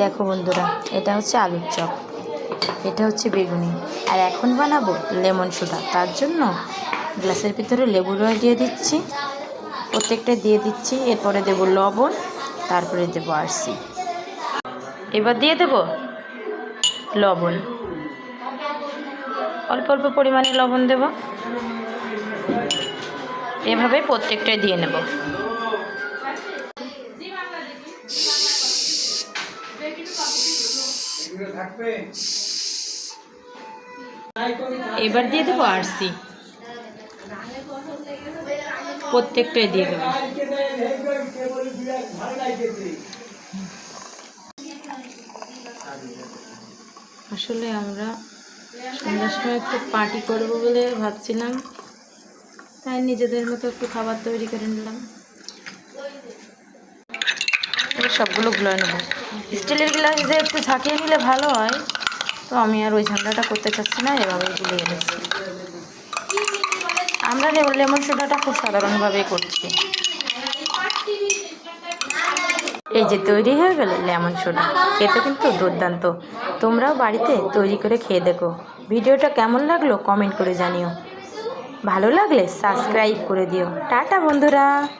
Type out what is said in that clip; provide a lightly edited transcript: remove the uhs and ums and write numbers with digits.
দেখো বন্ধুরা, এটা হচ্ছে আলুর চপ, এটা হচ্ছে বেগুনি, আর এখন বানাবো লেমন সোডা। তার জন্য গ্লাসের ভিতরে লেবুর রস দিয়ে দিচ্ছি, প্রত্যেকটা দিয়ে দিচ্ছি। এরপরে দেব লবণ, তারপরে দেবো আরসি, এবার দিয়ে দেব লবণ, অল্প অল্প পরিমাণে লবণ দেব। এভাবে প্রত্যেকটাই দিয়ে নেব। এবার দিয়ে দেবো আরসি, প্রত্যেকটাই দিয়ে দেবো। আসলে আমরা সন্ধ্যার সময় একটু পার্টি করবো বলে ভাবছিলাম, তাই নিজেদের মতো একটু খাবার তৈরি করে নিলাম। এবার সবগুলো গুলোয় নেবো। স্টিলের গ্লাস দিয়ে একটু ঝাঁকিয়ে নিলে ভালো হয়, তো আমি আর ওই ঝামেলাটা করতে চাচ্ছি না, এভাবেই গুলিয়ে এনেছি। আমরা লেমন সোডাটা খুব সাধারণভাবেই করছি। এই যে তৈরি হয়ে গেল লেমন সোডা, খেতে কিন্তু দুর্দান্ত। তোমরাও বাড়িতে তৈরি করে খেয়ে দেখো। ভিডিওটা কেমন লাগলো কমেন্ট করে জানিও, ভালো লাগলে সাবস্ক্রাইব করে দিও। টাটা বন্ধুরা।